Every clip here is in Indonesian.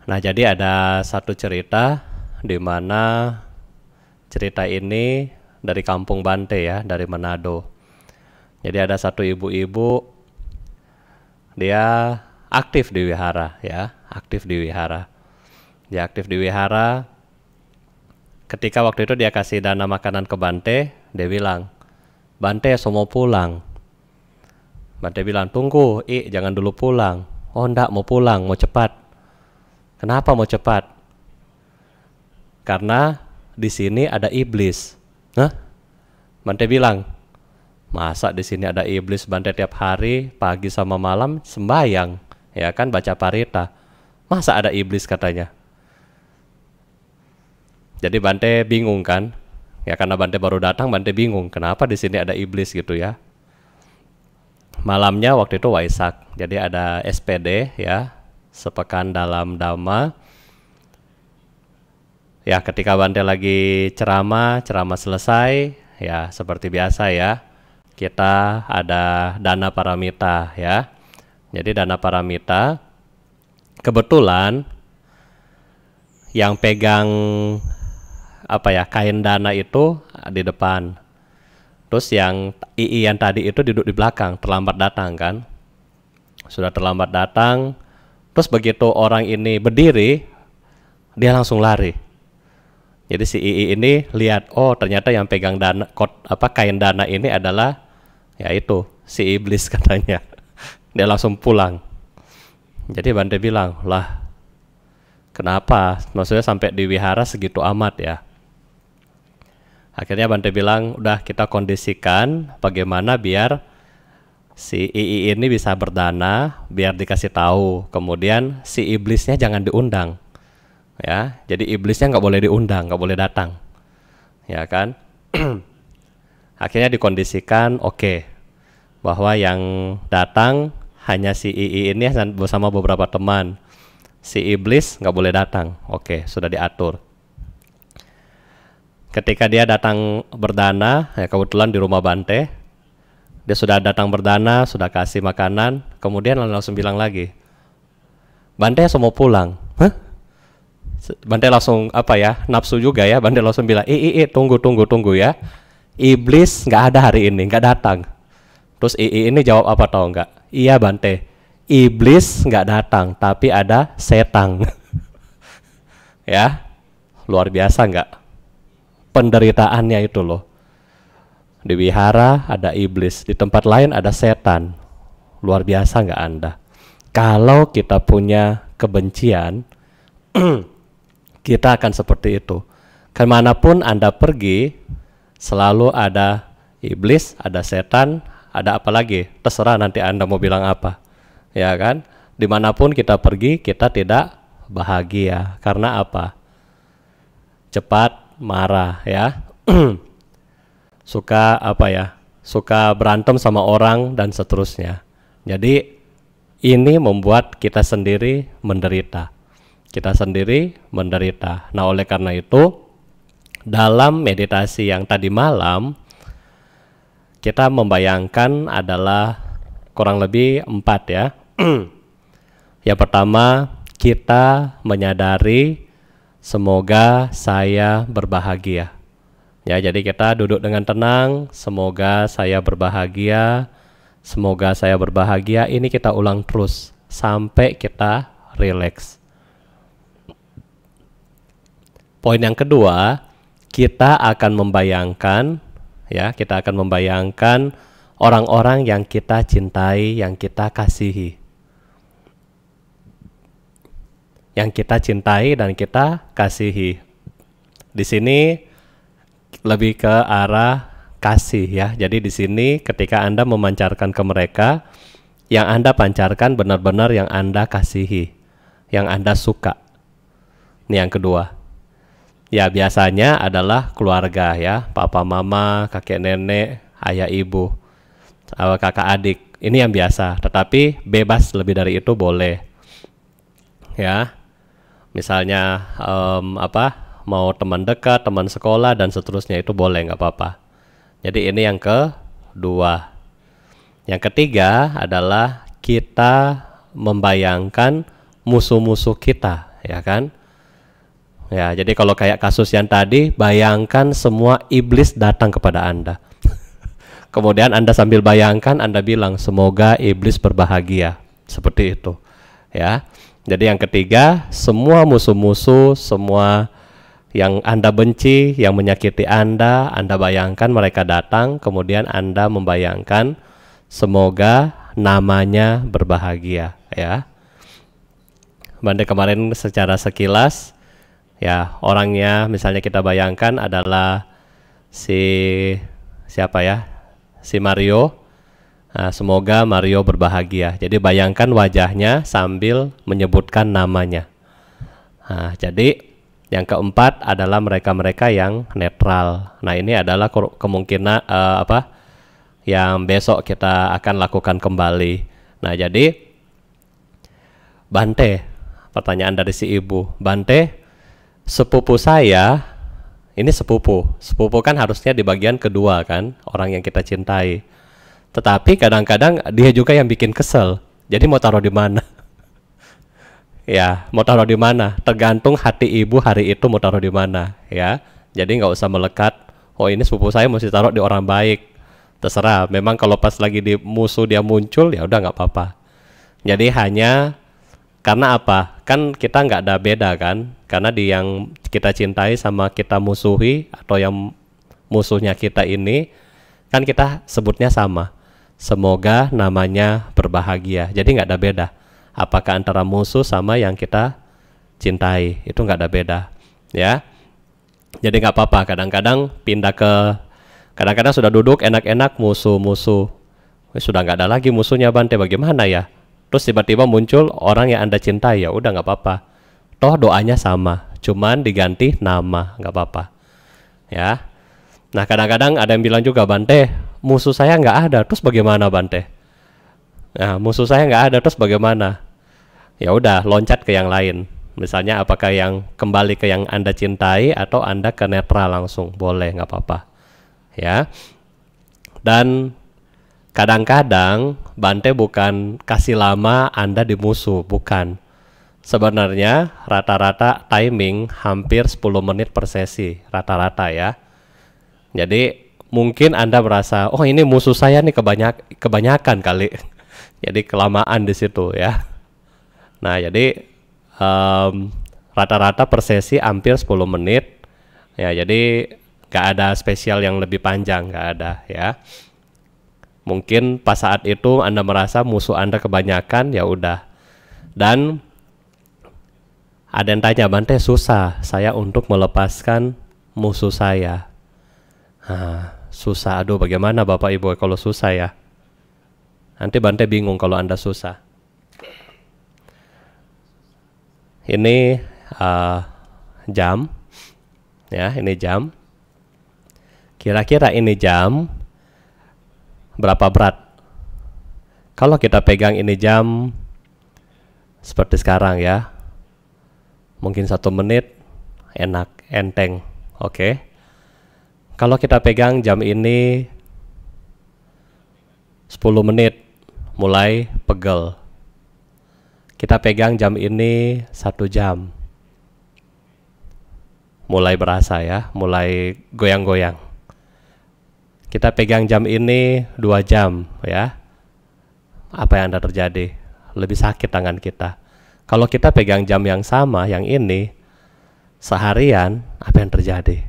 Nah, jadi ada satu cerita di mana cerita ini dari kampung Bante ya, dari Manado. Jadi ada satu ibu-ibu, dia aktif di wihara ya, aktif di wihara. Dia aktif di wihara. Ketika waktu itu dia kasih dana makanan ke Bante, dia bilang, "Bante, saya mau pulang." Bante bilang, "Tunggu, jangan dulu pulang." "Oh, enggak, mau pulang, mau cepat." "Kenapa mau cepat?" "Karena di sini ada iblis." "Hah?" Bante bilang, "Masa di sini ada iblis?" Bante tiap hari pagi sama malam sembahyang, ya kan, baca parita. Masa ada iblis katanya? Jadi Bante bingung kan? Ya karena Bante baru datang, Bante bingung kenapa di sini ada iblis gitu ya. Malamnya waktu itu Waisak, jadi ada SPD ya, sepekan dalam Dhamma. Ya ketika Bante lagi ceramah selesai, ya seperti biasa ya, kita ada dana paramita ya. Jadi dana paramita, kebetulan yang pegang kain dana itu di depan. Terus yang yang tadi itu duduk di belakang, terlambat datang kan. Sudah terlambat datang, terus begitu orang ini berdiri, dia langsung lari. Jadi si ini lihat, oh ternyata yang pegang dana, kain dana ini adalah ya itu si iblis katanya. Dia langsung pulang. Jadi Bante bilang, "Lah, kenapa? Maksudnya sampai di wihara segitu amat ya?" Akhirnya Bante bilang, udah kita kondisikan bagaimana biar si ini bisa berdana, biar dikasih tahu. Kemudian si iblisnya jangan diundang. Ya, jadi iblisnya nggak boleh diundang, nggak boleh datang. Ya kan? Akhirnya dikondisikan, oke, bahwa yang datang hanya si ini bersama beberapa teman. Si iblis nggak boleh datang. Oke, sudah diatur. Ketika dia datang berdana, ya kebetulan di rumah Bante, dia sudah datang berdana, sudah kasih makanan, kemudian langsung bilang lagi, "Bante, saya mau pulang." "Hah?" Bante langsung nafsu juga ya, Bante langsung bilang, tunggu ya, iblis nggak ada hari ini, nggak datang." Terus ini jawab apa tahu nggak? "Iya Bante, iblis nggak datang, tapi ada setan." Ya, luar biasa nggak? Penderitaannya itu loh. Di wihara ada iblis, di tempat lain ada setan. Luar biasa nggak Anda? Kalau kita punya kebencian, kita akan seperti itu. Kemanapun Anda pergi, selalu ada iblis, ada setan, ada apa lagi? Terserah nanti Anda mau bilang apa. Ya kan? Dimanapun kita pergi, kita tidak bahagia. Karena apa? Cepat marah ya. Suka suka berantem sama orang dan seterusnya. Jadi ini membuat kita sendiri menderita. Kita sendiri menderita. Nah, oleh karena itu dalam meditasi yang tadi malam kita membayangkan adalah kurang lebih 4 ya. Yang pertama, kita menyadari semoga saya berbahagia. Ya, jadi kita duduk dengan tenang, semoga saya berbahagia, semoga saya berbahagia. Ini kita ulang terus sampai kita rileks. Poin yang kedua, kita akan membayangkan orang-orang yang kita cintai, yang kita kasihi. Yang kita cintai dan kita kasihi. Di sini lebih ke arah kasih ya. Jadi di sini ketika Anda memancarkan ke mereka, yang Anda pancarkan benar-benar yang Anda kasihi, yang Anda suka. Ini yang kedua. Ya biasanya adalah keluarga ya, papa mama, kakek nenek, ayah ibu, kakak adik. Ini yang biasa, tetapi bebas lebih dari itu boleh. Ya. Misalnya mau teman dekat, teman sekolah dan seterusnya itu boleh, nggak apa-apa. Jadi ini yang kedua. Yang ketiga adalah kita membayangkan musuh-musuh kita ya kan? Ya, jadi kalau kayak kasus yang tadi, bayangkan semua iblis datang kepada Anda. Kemudian Anda sambil bayangkan, Anda bilang, semoga iblis berbahagia. Seperti itu. Ya. Jadi yang ketiga, semua musuh-musuh, semua yang Anda benci, yang menyakiti Anda bayangkan mereka datang, kemudian Anda membayangkan, semoga namanya berbahagia. Ya. Bante kemarin secara sekilas, ya, orangnya misalnya kita bayangkan adalah siapa ya? Si Mario. Nah, semoga Mario berbahagia. Jadi bayangkan wajahnya sambil menyebutkan namanya. Nah, jadi yang keempat adalah mereka-mereka yang netral. Nah, ini adalah kemungkinan yang besok kita akan lakukan kembali. Nah, jadi Bante, pertanyaan dari si ibu, Bante, sepupu saya, ini sepupu kan harusnya di bagian kedua kan, orang yang kita cintai. Tetapi kadang-kadang dia juga yang bikin kesel. Jadi mau taruh di mana? Ya, mau taruh di mana? Tergantung hati ibu hari itu mau taruh di mana, ya. Jadi nggak usah melekat. Oh, ini sepupu saya mesti taruh di orang baik. Terserah. Memang kalau pas lagi di musuh dia muncul, ya udah nggak apa-apa. Jadi hanya karena apa? Kan kita nggak ada beda kan? Karena di yang kita cintai sama kita musuhi atau yang musuhnya kita ini, kan kita sebutnya sama. Semoga namanya berbahagia. Jadi nggak ada beda. Apakah antara musuh sama yang kita cintai, itu nggak ada beda. Ya. Jadi nggak apa-apa. Kadang-kadang kadang-kadang sudah duduk enak-enak musuh-musuh. Sudah nggak ada lagi musuhnya Bante. Bagaimana ya? Terus tiba-tiba muncul orang yang Anda cintai, ya udah nggak apa-apa. Toh doanya sama, cuman diganti nama, nggak apa-apa. Ya. Nah, kadang-kadang ada yang bilang juga, Bante, musuh saya nggak ada, terus bagaimana Bante? Nah, musuh saya nggak ada, terus bagaimana? Ya udah, loncat ke yang lain. Misalnya apakah yang kembali ke yang Anda cintai atau Anda ke netral langsung, boleh, nggak apa-apa. Ya. Dan kadang-kadang Bante bukan kasih lama Anda di musuh, bukan. Sebenarnya rata-rata timing hampir 10 menit per sesi, rata-rata ya. Jadi mungkin Anda merasa, oh ini musuh saya nih kebanyakan kali. Jadi kelamaan di situ ya. Nah, jadi rata-rata per sesi hampir 10 menit. Ya, jadi nggak ada spesial yang lebih panjang, nggak ada ya. Mungkin pas saat itu Anda merasa musuh Anda kebanyakan, ya udah. Dan ada yang tanya, Bante, susah saya untuk melepaskan musuh saya. Susah, aduh bagaimana Bapak Ibu kalau susah ya? Nanti Bante bingung kalau Anda susah. Ini jam, ya ini jam. Kira-kira ini jam berapa berat? Kalau kita pegang ini jam seperti sekarang ya, mungkin 1 menit enak, enteng, oke. Kalau kita pegang jam ini 10 menit mulai pegel. Kita pegang jam ini 1 jam, mulai berasa ya, mulai goyang-goyang. Kita pegang jam ini 2 jam ya. Apa yang akan terjadi? Lebih sakit tangan kita. Kalau kita pegang jam yang sama, yang ini, seharian, apa yang terjadi?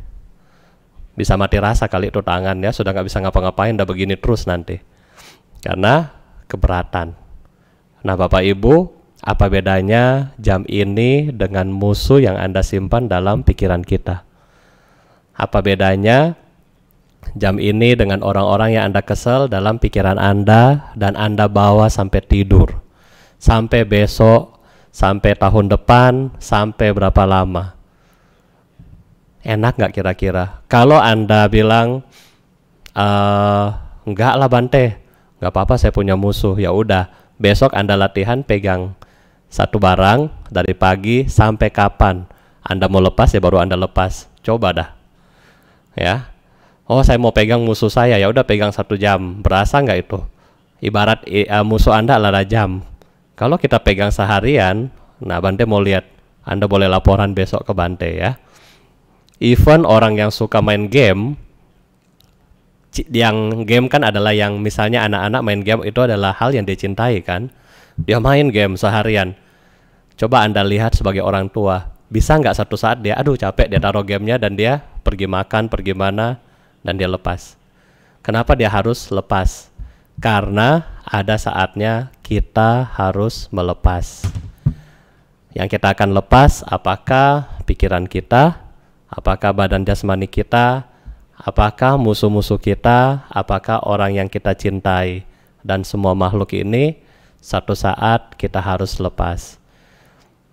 Bisa mati rasa kali itu tangan ya, sudah nggak bisa ngapa-ngapain, udah begini terus nanti. Karena keberatan. Nah Bapak Ibu, apa bedanya jam ini dengan musuh yang Anda simpan dalam pikiran kita? Apa bedanya jam ini dengan orang-orang yang Anda kesel dalam pikiran Anda dan Anda bawa sampai tidur, sampai besok, sampai tahun depan, sampai berapa lama? Enak nggak kira-kira? Kalau Anda bilang, enggak lah Bante, nggak apa-apa saya punya musuh, ya udah, besok Anda latihan pegang satu barang dari pagi sampai kapan Anda mau lepas ya baru Anda lepas. Coba dah, ya. Oh saya mau pegang musuh saya, ya udah pegang 1 jam. Berasa nggak itu? Ibarat musuh Anda adalah jam. Kalau kita pegang seharian, nah Bante mau lihat Anda boleh laporan besok ke Bante ya. Even orang yang suka main game, yang game kan adalah yang misalnya anak-anak main game itu adalah hal yang dia cintai kan. Dia main game seharian. Coba Anda lihat sebagai orang tua, bisa nggak satu saat dia, aduh capek, dia taruh gamenya dan dia pergi makan, pergi mana, dan dia lepas. Kenapa dia harus lepas? Karena ada saatnya kita harus melepas. Yang kita akan lepas, apakah pikiran kita, apakah badan jasmani kita, apakah musuh-musuh kita, apakah orang yang kita cintai. Dan semua makhluk ini satu saat kita harus lepas.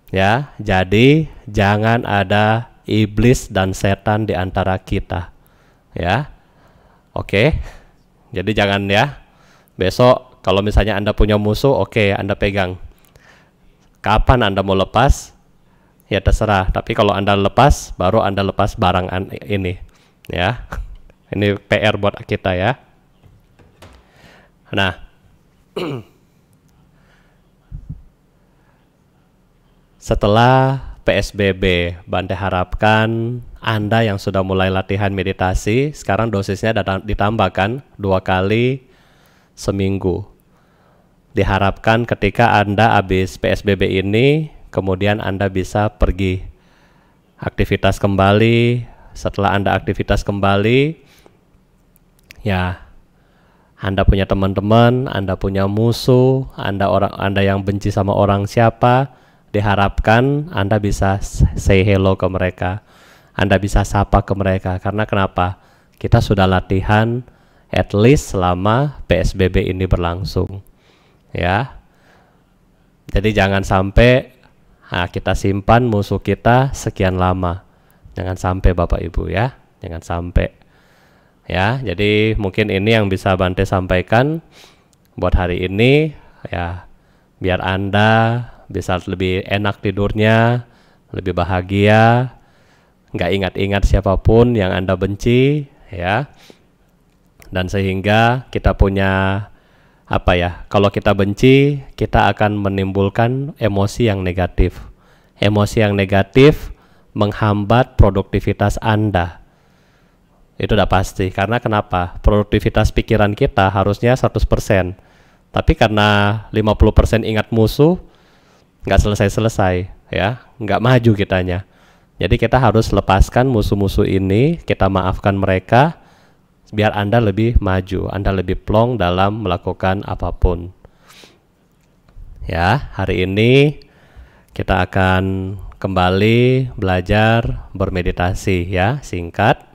Ya, jadi jangan ada iblis dan setan di antara kita. Ya. Oke. Jadi jangan ya. Besok kalau misalnya Anda punya musuh, oke, Anda pegang. Kapan Anda mau lepas? Ya terserah. Tapi kalau Anda lepas, baru Anda lepas barang ini. Ya. Ini PR buat kita ya. Nah. Setelah PSBB, Bante harapkan Anda yang sudah mulai latihan meditasi, sekarang dosisnya ditambahkan 2 kali seminggu. Diharapkan ketika Anda habis PSBB ini, kemudian Anda bisa pergi aktivitas kembali. Setelah Anda aktivitas kembali, ya Anda punya teman-teman, Anda punya musuh, Anda yang benci sama orang siapa, diharapkan Anda bisa say hello ke mereka, Anda bisa sapa ke mereka. Karena kenapa? Kita sudah latihan at least selama PSBB ini berlangsung. Ya. Jadi jangan sampai kita simpan musuh kita sekian lama. Jangan sampai Bapak Ibu ya. Jangan sampai. Ya, jadi mungkin ini yang bisa Bante sampaikan buat hari ini ya, biar Anda bisa lebih enak tidurnya, lebih bahagia, nggak ingat-ingat siapapun yang Anda benci, ya. Dan sehingga kita punya apa ya? Kalau kita benci, kita akan menimbulkan emosi yang negatif. Emosi yang negatif menghambat produktivitas Anda. Itu udah pasti. Karena kenapa? Produktivitas pikiran kita harusnya 100%. Tapi karena 50% ingat musuh, nggak selesai-selesai, ya, nggak maju kitanya. Jadi kita harus lepaskan musuh-musuh ini, kita maafkan mereka, biar Anda lebih maju, Anda lebih plong dalam melakukan apapun. Ya, hari ini kita akan kembali belajar bermeditasi ya, singkat.